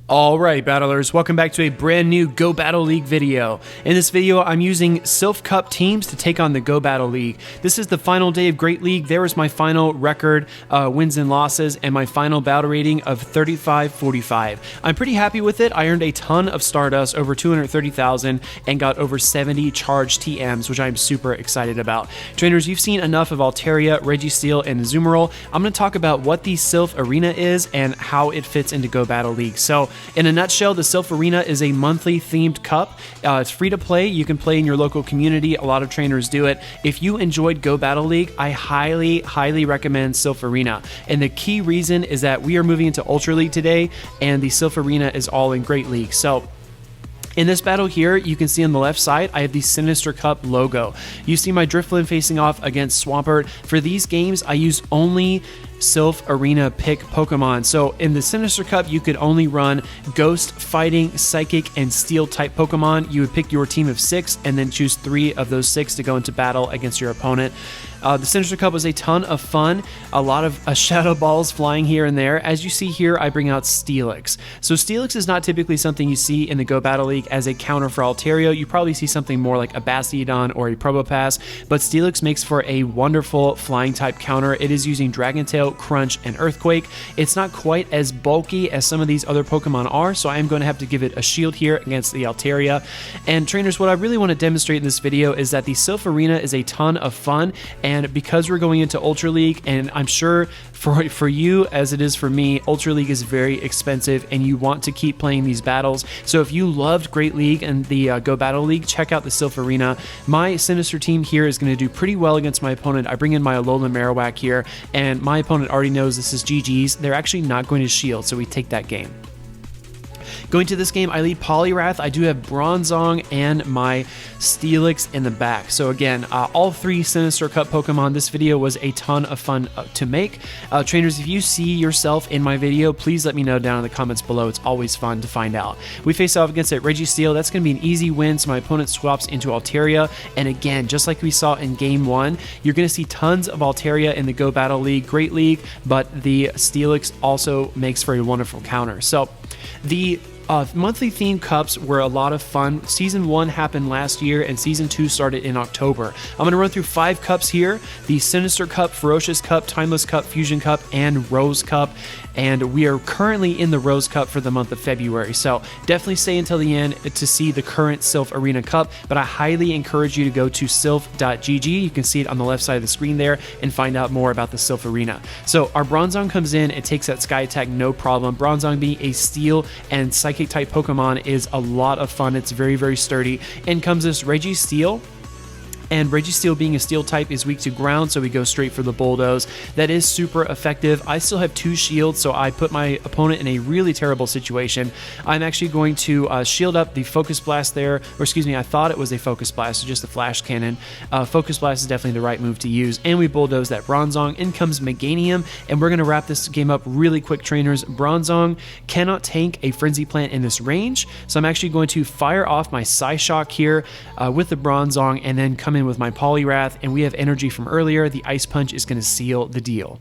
Alright battlers, welcome back to a brand new Go Battle League video. In this video I'm using Silph Cup teams to take on the Go Battle League. This is the final day of Great League. There was my final record, wins and losses, and my final battle rating of 35-45. I'm pretty happy with it. I earned a ton of Stardust, over 230,000, and got over 70 charged TMs, which I'm super excited about. Trainers, you've seen enough of Altaria, Registeel, and Azumarill. I'm going to talk about what the Silph Arena is and how it fits into Go Battle League. So, in a nutshell, the Silph Arena is a monthly themed cup. It's free to play. You can play in your local community. A lot of trainers do it. If you enjoyed Go Battle League, I highly recommend Silph Arena. And the key reason is that we are moving into Ultra League today, and the Silph Arena is all in Great League. So, in this battle here, you can see on the left side, I have the Sinister Cup logo. You see my Drifloon facing off against Swampert. For these games, I use only Silph Arena pick Pokemon. So in the Sinister Cup, you could only run Ghost, Fighting, Psychic, and Steel type Pokemon. You would pick your team of 6 and then choose 3 of those 6 to go into battle against your opponent. The Sinister Cup was a ton of fun, a lot of shadow balls flying here and there. As you see here, I bring out Steelix. So Steelix is not typically something you see in the Go Battle League as a counter for Altaria. You probably see something more like a Bastiodon or a Probopass, but Steelix makes for a wonderful flying type counter. It is using Dragon Tail, Crunch, and Earthquake. It's not quite as bulky as some of these other Pokemon are, so I am going to have to give it a shield here against the Altaria. And trainers, what I really want to demonstrate in this video is that the Silph Arena is a ton of fun, and because we're going into Ultra League, and I'm sure for you as it is for me, Ultra League is very expensive and you want to keep playing these battles. So if you loved Great League and the Go Battle League, check out the Silph Arena. My Sinister team here is going to do pretty well against my opponent. I bring in my Alolan Marowak here, and my opponent already knows this is GG's. They're actually not going to shield, so we take that game. Going to this game, I lead Poliwrath. I do have Bronzong and my Steelix in the back. So again, all 3 Sinister Cup Pokemon. This video was a ton of fun to make. Trainers, if you see yourself in my video, please let me know down in the comments below. It's always fun to find out. We face off against a Registeel. That's going to be an easy win, so my opponent swaps into Altaria. And again, just like we saw in Game 1, you're going to see tons of Altaria in the Go Battle League, Great League, but the Steelix also makes for a wonderful counter. So the monthly theme cups were a lot of fun. Season 1 happened last year and Season 2 started in October. I'm going to run through 5 cups here: the Sinister Cup, Ferocious Cup, Timeless Cup, Fusion Cup, and Rose Cup. And we are currently in the Rose Cup for the month of February. So definitely stay until the end to see the current Silph Arena Cup. But I highly encourage you to go to Silph.gg. You can see it on the left side of the screen there and find out more about the Silph Arena. So our Bronzong comes in and takes that Sky Attack no problem. Bronzong being a Steel and Psychic type Pokemon is a lot of fun. It's very sturdy. In comes this Registeel. And Registeel being a Steel type is weak to ground, so we go straight for the Bulldoze. That is super effective. I still have 2 shields, so I put my opponent in a really terrible situation. I'm actually going to shield up the Focus Blast there, or excuse me, I thought it was a Focus Blast, so just a Flash Cannon. Focus Blast is definitely the right move to use, and we Bulldoze that Bronzong. In comes Meganium, and we're going to wrap this game up really quick, trainers. Bronzong cannot tank a Frenzy Plant in this range, so I'm actually going to fire off my Psyshock here with the Bronzong, and then come in with my Poliwrath, and we have energy from earlier. The Ice Punch is going to seal the deal.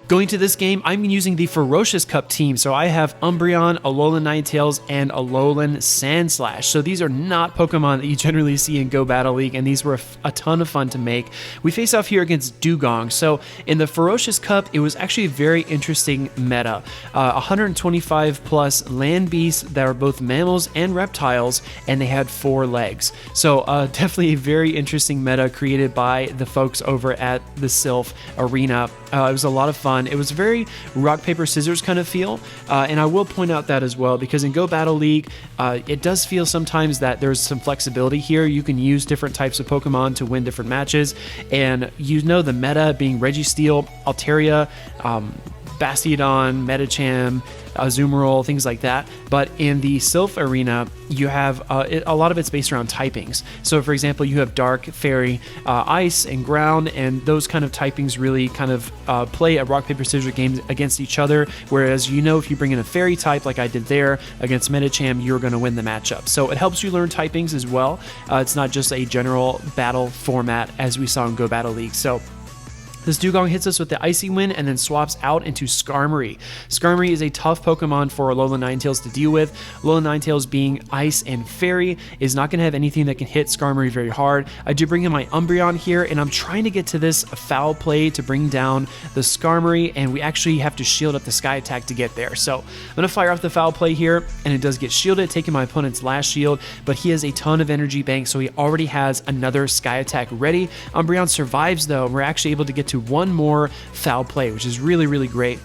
Going to this game, I'm using the Ferocious Cup team, so I have Umbreon, Alolan Ninetales, and Alolan Sandslash. So these are not Pokemon that you generally see in Go Battle League, and these were a ton of fun to make. We face off here against Dugong. So in the Ferocious Cup, it was actually a very interesting meta. 125 plus land beasts that are both mammals and reptiles, and they had 4 legs. So definitely a very interesting meta created by the folks over at the Silph Arena. It was a lot of fun. It was a very rock, paper, scissors kind of feel, and I will point out that as well, because in Go Battle League, it does feel sometimes that there's some flexibility here. You can use different types of Pokemon to win different matches, and you know the meta being Registeel, Altaria, Bastiodon, Medicham, Azumarill, things like that. But in the Silph Arena, you have a lot of it's based around typings. So for example, you have Dark, Fairy, Ice, and Ground, and those kind of typings really kind of play a rock, paper, scissors game against each other, whereas you know if you bring in a Fairy type like I did there against Medicham, you're going to win the matchup. So it helps you learn typings as well. It's not just a general battle format as we saw in Go Battle League. So This Dugong hits us with the Icy Wind and then swaps out into Skarmory. Skarmory is a tough Pokemon for Alolan Ninetales to deal with. Alolan Ninetales being Ice and Fairy is not going to have anything that can hit Skarmory very hard. I do bring in my Umbreon here, and I'm trying to get to this foul play to bring down the Skarmory, and we actually have to shield up the Sky Attack to get there. So I'm going to fire off the foul play here, and it does get shielded, taking my opponent's last shield, but he has a ton of energy bank, so he already has another Sky Attack ready. Umbreon survives though, and we're actually able to get to one more foul play, which is really, really great.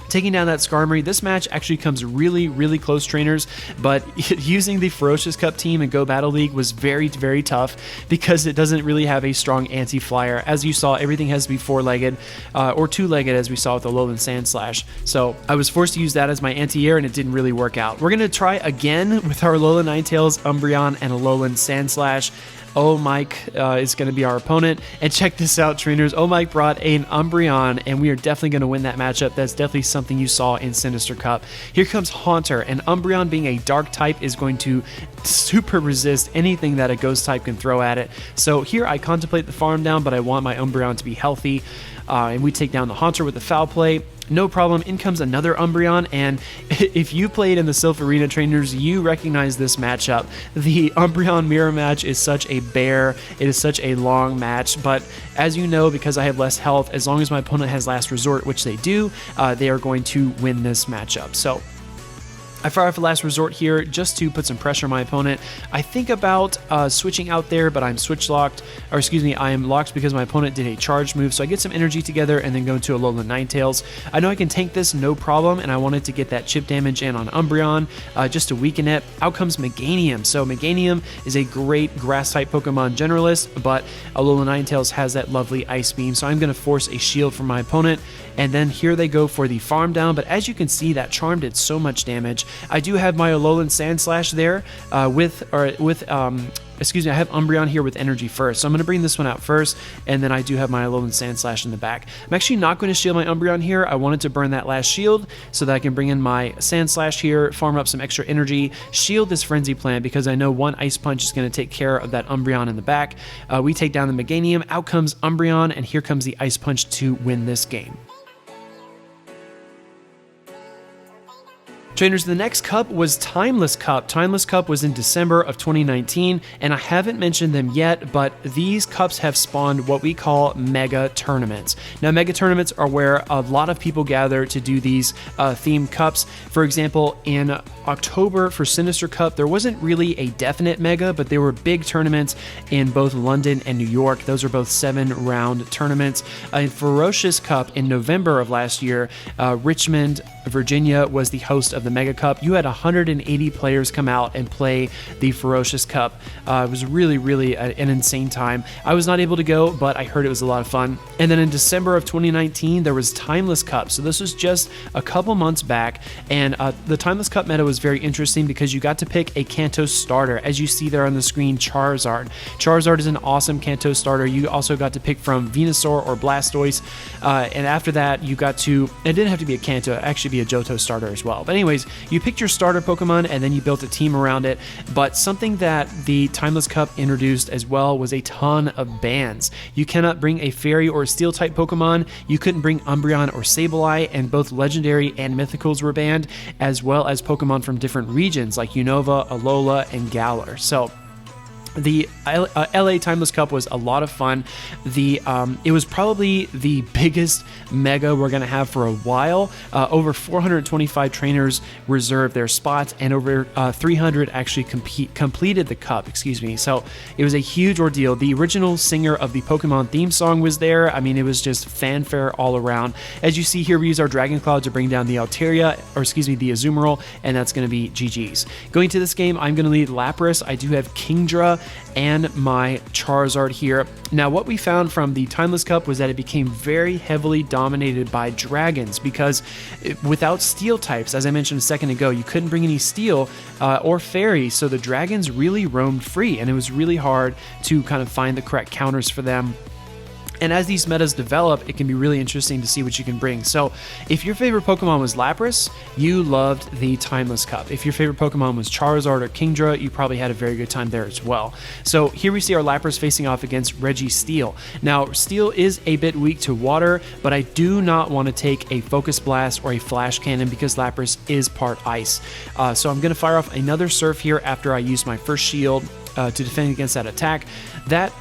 Taking down that Skarmory. This match actually comes really close, trainers, but using the Ferocious Cup team in Go Battle League was very tough because it doesn't really have a strong anti-flyer. As you saw, everything has to be four-legged or two-legged, as we saw with the Alolan Sandslash. So I was forced to use that as my anti-air, and it didn't really work out. We're going to try again with our Alolan Ninetales, Umbreon, and Alolan Sandslash. Mike is going to be our opponent. And check this out, trainers. Mike brought an Umbreon, and we are definitely going to win that matchup. That's definitely something you saw in Sinister Cup. Here comes Haunter, and Umbreon, being a dark type, is going to super resist anything that a ghost type can throw at it. So here I contemplate the farm down, but I want my Umbreon to be healthy. And we take down the Haunter with the foul play. No problem. In comes another Umbreon, and if you played in the Silph Arena, trainers, you recognize this matchup. The Umbreon mirror match is such a bear. It is such a long match, but as you know, because I have less health, as long as my opponent has last resort, which they do, they are going to win this matchup. So I fire off a last resort here just to put some pressure on my opponent. I think about switching out there, but I'm switch locked, or excuse me, I am locked because my opponent did a charge move, so I get some energy together and then go into Alolan Ninetales. I know I can tank this no problem, and I wanted to get that chip damage in on Umbreon just to weaken it. Out comes Meganium. So Meganium is a great grass-type Pokemon generalist, but Alolan Ninetales has that lovely Ice Beam, so I'm going to force a shield from my opponent, and then here they go for the farm down, but as you can see, that charm did so much damage. I do have my Alolan Sandslash there excuse me, I have Umbreon here with energy first. So I'm going to bring this one out first, and then I do have my Alolan Sandslash in the back. I'm actually not going to shield my Umbreon here. I wanted to burn that last shield so that I can bring in my Sandslash here, farm up some extra energy, shield this Frenzy Plant because I know one Ice Punch is going to take care of that Umbreon in the back. We take down the Meganium, out comes Umbreon, and here comes the Ice Punch to win this game. Trainers, the next cup was Timeless Cup. Timeless Cup was in December of 2019, and I haven't mentioned them yet, but these cups have spawned what we call mega tournaments. Now, mega tournaments are where a lot of people gather to do these themed cups. For example, in October for Sinister Cup, there wasn't really a definite mega, but there were big tournaments in both London and New York. Those are both 7-round tournaments. In Ferocious Cup in November of last year, Richmond, Virginia was the host of the Mega Cup. You had 180 players come out and play the Ferocious Cup. It was really an insane time. I was not able to go, but I heard it was a lot of fun. And then in December of 2019, there was Timeless Cup. So this was just a couple months back, and the Timeless Cup meta was very interesting because you got to pick a Kanto starter. As you see there on the screen, Charizard. Charizard is an awesome Kanto starter. You also got to pick from Venusaur or Blastoise, and after that, you got to, it didn't have to be a Kanto, actually be a Johto starter as well. But anyways, you picked your starter Pokemon and then you built a team around it. But something that the Timeless Cup introduced as well was a ton of bans. You cannot bring a Fairy or Steel type Pokemon. You couldn't bring Umbreon or Sableye, and both Legendary and Mythicals were banned, as well as Pokemon from different regions like Unova, Alola, and Galar. So the LA Timeless Cup was a lot of fun. It was probably the biggest mega we're going to have for a while. Over 425 trainers reserved their spots, and over 300 actually completed the cup, So it was a huge ordeal. The original singer of the Pokemon theme song was there. I mean, it was just fanfare all around. As you see here, we use our Dragon Claw to bring down the Altaria, or excuse me, the Azumarill, and that's going to be GG's. Going to this game, I'm going to lead Lapras. I do have Kingdra and my Charizard here. Now, what we found from the Timeless Cup was that it became very heavily dominated by dragons, because without steel types, as I mentioned a second ago, you couldn't bring any steel or fairy, so the dragons really roamed free, and it was really hard to kind of find the correct counters for them. And as these metas develop, it can be really interesting to see what you can bring. So if your favorite Pokemon was Lapras, you loved the Timeless Cup. If your favorite Pokemon was Charizard or Kingdra, you probably had a very good time there as well. So here we see our Lapras facing off against Registeel. Now, Steel is a bit weak to water, but I do not want to take a Focus Blast or a Flash Cannon because Lapras is part Ice. So I'm going to fire off another Surf here after I use my first shield to defend against that attack. That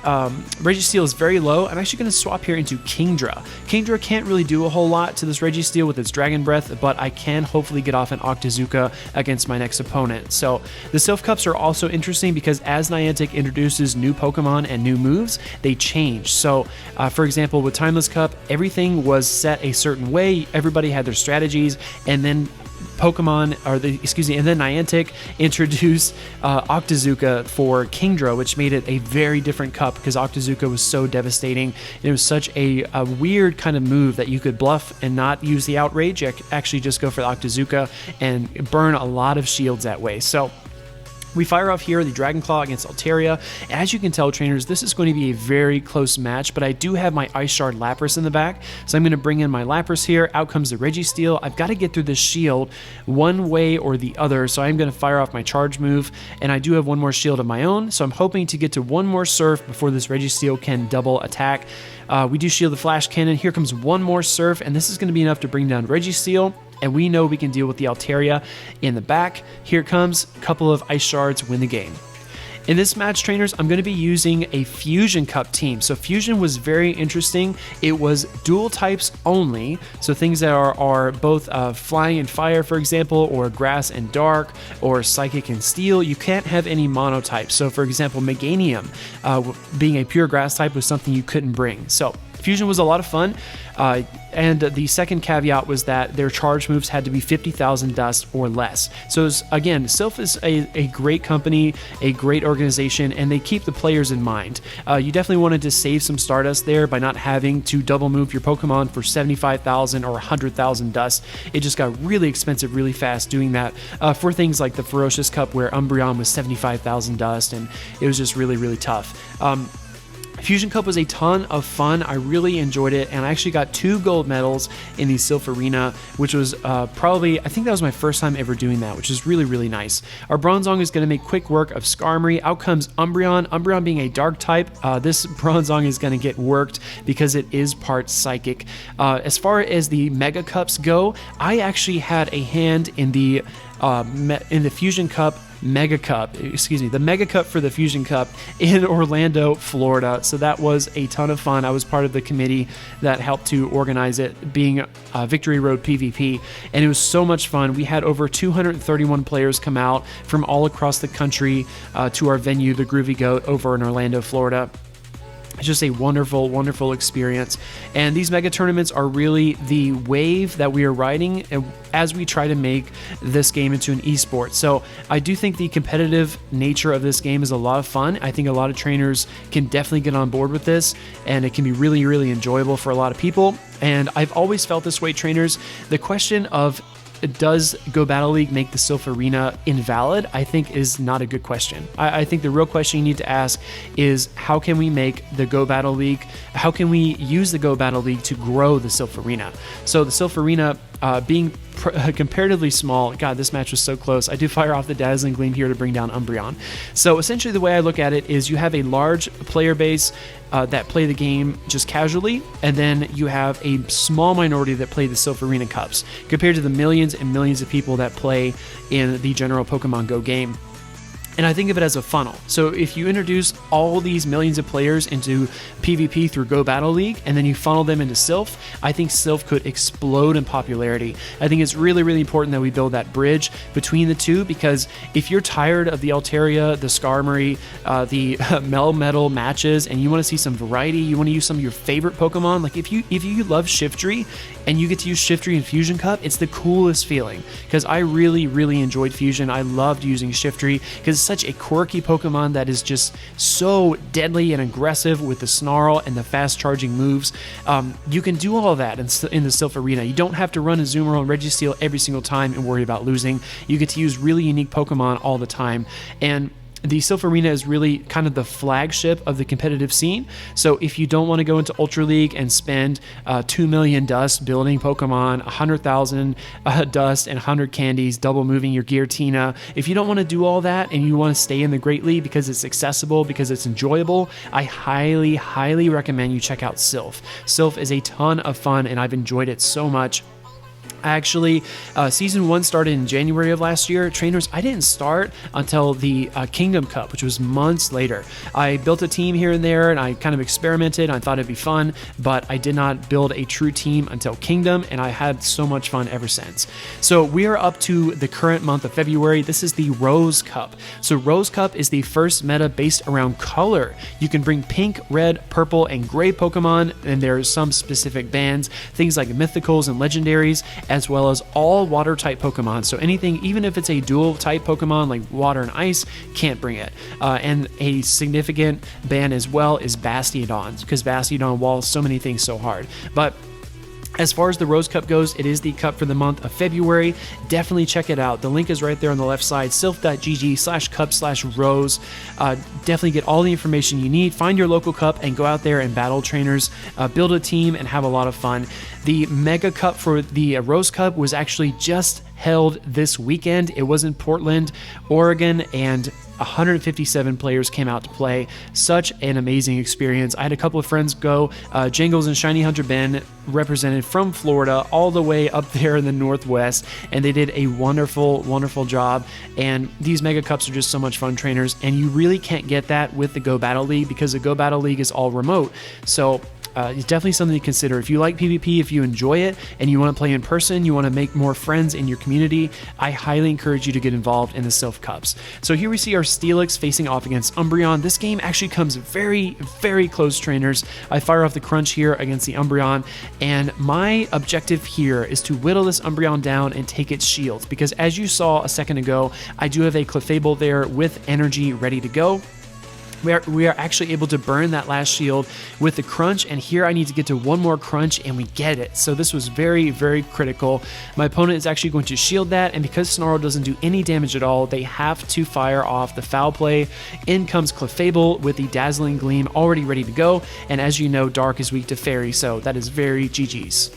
Registeel is very low. I'm actually going to swap here into Kingdra. Kingdra can't really do a whole lot to this Registeel with its Dragon Breath, but I can hopefully get off an Octazooka against my next opponent. So the Silph Cups are also interesting because as Niantic introduces new Pokemon and new moves, they change. So for example, with Timeless Cup, everything was set a certain way. Everybody had their strategies, and then and then Niantic introduced Octazooka for Kingdra, which made it a very different cup because Octazooka was so devastating. It was such a weird kind of move that you could bluff and not use the Outrage, actually just go for the Octazooka and burn a lot of shields that way. So we fire off here the Dragon Claw against Altaria. As you can tell, trainers, this is going to be a very close match, but I do have my Ice Shard Lapras in the back, so I'm going to bring in my Lapras here. Out comes the Registeel. I've got to get through this shield one way or the other, so I'm going to fire off my charge move, and I do have one more shield of my own, so I'm hoping to get to one more Surf before this Registeel can double attack. We do shield the Flash Cannon. Here comes one more Surf, and this is going to be enough to bring down Registeel. And we know we can deal with the Altaria in the back. Here comes a couple of Ice Shards, win the game. In this match, trainers, I'm going to be using a Fusion Cup team. So Fusion was very interesting. It was dual types only, so things that are both flying and fire, for example, or grass and dark, or psychic and steel. You can't have any monotypes. So for example, Meganium being a pure grass type was something you couldn't bring. So Fusion was a lot of fun, and the second caveat was that their charge moves had to be 50,000 dust or less. So again, Silph is a great company, a great organization, and they keep the players in mind. You definitely wanted to save some Stardust there by not having to double move your Pokemon for 75,000 or 100,000 dust. It just got really expensive really fast doing that for things like the Ferocious Cup where Umbreon was 75,000 dust, and it was just really, really tough. Fusion Cup was a ton of fun. I really enjoyed it, and I actually got 2 gold medals in the Silph Arena, which was I think that was my first time ever doing that, which is really, really nice. Our Bronzong is going to make quick work of Skarmory. Out comes Umbreon. Umbreon being a dark type, this Bronzong is going to get worked because it is part psychic. As far as the Mega Cups go, I actually had a hand in the Fusion Cup the Mega Cup for the Fusion Cup in Orlando, Florida. So that was a ton of fun. I was part of the committee that helped to organize it, being Victory Road PvP, and it was so much fun. We had over 231 players come out from all across the country to our venue, the Groovy Goat, over in Orlando, Florida. It's just a wonderful, wonderful experience. And these mega tournaments are really the wave that we are riding as we try to make this game into an esport. So I do think the competitive nature of this game is a lot of fun. I think a lot of trainers can definitely get on board with this, and it can be really, really enjoyable for a lot of people. And I've always felt this way, trainers. The question of does Go Battle League make the Silph Arena invalid, I think is not a good question. I think the real question you need to ask is how can we make the Go Battle League, how can we use the Go Battle League to grow the Silph Arena? So the Silph Arena being comparatively small, God, this match was so close. I do fire off the Dazzling Gleam here to bring down Umbreon. So essentially the way I look at it is you have a large player base that play the game just casually, and then you have a small minority that play the Silph Arena Cups, compared to the millions and millions of people that play in the general Pokemon Go game. And I think of it as a funnel. So if you introduce all these millions of players into PvP through Go Battle League, and then you funnel them into Silph, I think Silph could explode in popularity. I think it's really, really important that we build that bridge between the two, because if you're tired of the Altaria, the Skarmory, the Melmetal matches, and you want to see some variety, you want to use some of your favorite Pokemon, like if you love Shiftry, and you get to use Shiftry in Fusion Cup, it's the coolest feeling, because I really, really enjoyed Fusion. I loved using Shiftry, because it's such a quirky Pokemon that is just so deadly and aggressive with the Snarl and the fast charging moves. You can do all of that in the Silph Arena. You don't have to run a Azumarill and Registeel every single time and worry about losing. You get to use really unique Pokemon all the time. And the Silph Arena is really kind of the flagship of the competitive scene. So if you don't want to go into Ultra League and spend 2 million dust building Pokemon, 100,000 dust and 100 candies, double moving your Giratina, if you don't want to do all that and you want to stay in the Great League because it's accessible, because it's enjoyable, I highly, highly recommend you check out Silph. Silph is a ton of fun and I've enjoyed it so much. Actually, Season 1 started in January of last year. Trainers, I didn't start until the Kingdom Cup, which was months later. I built a team here and there, and I kind of experimented. I thought it'd be fun, but I did not build a true team until Kingdom, and I had so much fun ever since. So we are up to the current month of February. This is the Rose Cup. So Rose Cup is the first meta based around color. You can bring pink, red, purple, and gray Pokemon, and there are some specific bans, things like mythicals and legendaries, as well as all water type Pokemon. So anything, even if it's a dual type Pokemon like water and ice, can't bring it. And a significant ban as well is Bastiodons, because Bastiodon walls so many things so hard. But as far as the Rose Cup goes, it is the cup for the month of February. Definitely check it out. The link is right there on the left side, silph.gg/cup/rose. Definitely get all the information you need. Find your local cup and go out there and battle trainers, build a team, and have a lot of fun. The Mega Cup for the Rose Cup was actually just held this weekend. It was in Portland, Oregon, and 157 players came out to play. Such an amazing experience. I had a couple of friends go. Jingles and Shiny Hunter Ben represented from Florida all the way up there in the Northwest, and they did a wonderful, wonderful job. And these Mega Cups are just so much fun, trainers, and you really can't get that with the Go Battle League because the Go Battle League is all remote. So it's definitely something to consider. If you like PvP, if you enjoy it, and you want to play in person, you want to make more friends in your community, I highly encourage you to get involved in the Silph Cups. So here we see our Steelix facing off against Umbreon. This game actually comes very, very close, trainers. I fire off the Crunch here against the Umbreon, and my objective here is to whittle this Umbreon down and take its shields, because as you saw a second ago, I do have a Clefable there with energy ready to go. We are actually able to burn that last shield with the Crunch, and here I need to get to one more Crunch, and we get it. So this was very, very critical. My opponent is actually going to shield that, and because Snarl doesn't do any damage at all, they have to fire off the Foul Play. In comes Clefable with the Dazzling Gleam already ready to go, and as you know, Dark is weak to Fairy, so that is very GG's.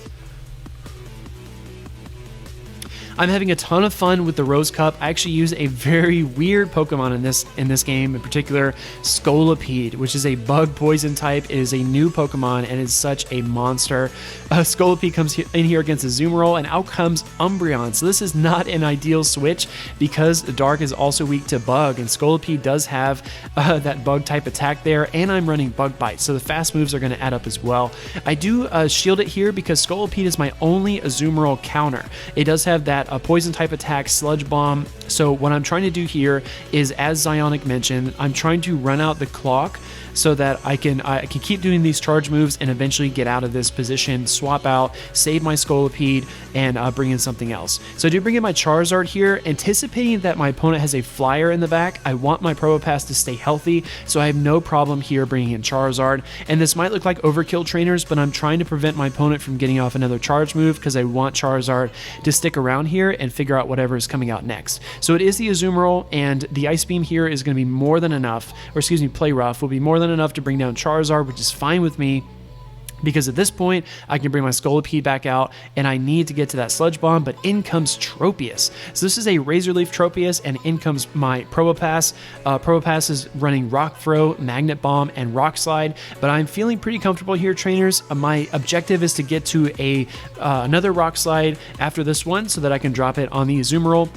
I'm having a ton of fun with the Rose Cup. I actually use a very weird Pokemon in this game, in particular Scolipede, which is a bug poison type. It is a new Pokemon and is such a monster. Scolipede comes in here against Azumarill, and out comes Umbreon. So this is not an ideal switch because Dark is also weak to Bug, and Scolipede does have that Bug type attack there, and I'm running Bug Bite, so the fast moves are going to add up as well. I do shield it here because Scolipede is my only Azumarill counter. It does have that poison type attack, Sludge Bomb. So what I'm trying to do here is, as Zionic mentioned, I'm trying to run out the clock so that I can keep doing these charge moves and eventually get out of this position, swap out, save my Scolipede, and bring in something else. So I do bring in my Charizard here, anticipating that my opponent has a Flyer in the back. I want my Probopass to stay healthy, so I have no problem here bringing in Charizard. And this might look like overkill, trainers, but I'm trying to prevent my opponent from getting off another charge move because I want Charizard to stick around here and figure out whatever is coming out next. So it is the Azumarill, and the Ice Beam here is going to be more than enough, or excuse me, Play Rough will be more than enough to bring down Charizard, which is fine with me, because at this point I can bring my Scolipede back out, and I need to get to that Sludge Bomb, but in comes Tropius. So this is a Razor Leaf Tropius, and in comes my Probopass. Probopass is running Rock Throw, Magnet Bomb, and Rock Slide, but I'm feeling pretty comfortable here, trainers. My objective is to get to another Rock Slide after this one so that I can drop it on the Azumarill,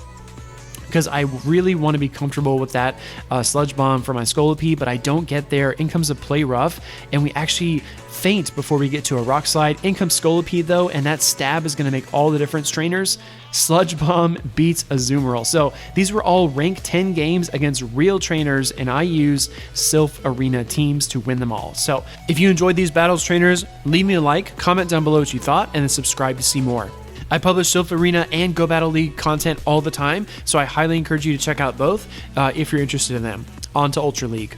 because I really want to be comfortable with that Sludge Bomb for my Scolipede, but I don't get there. In comes a Play Rough, and we actually faint before we get to a Rock Slide. In comes Scolipede, though, and that stab is going to make all the difference, trainers. Sludge Bomb beats Azumarill. So these were all rank 10 games against real trainers, and I use Silph Arena teams to win them all. So if you enjoyed these battles, trainers, leave me a like, comment down below what you thought, and then subscribe to see more. I publish Silph Arena and Go Battle League content all the time, so I highly encourage you to check out both if you're interested in them. On to Ultra League.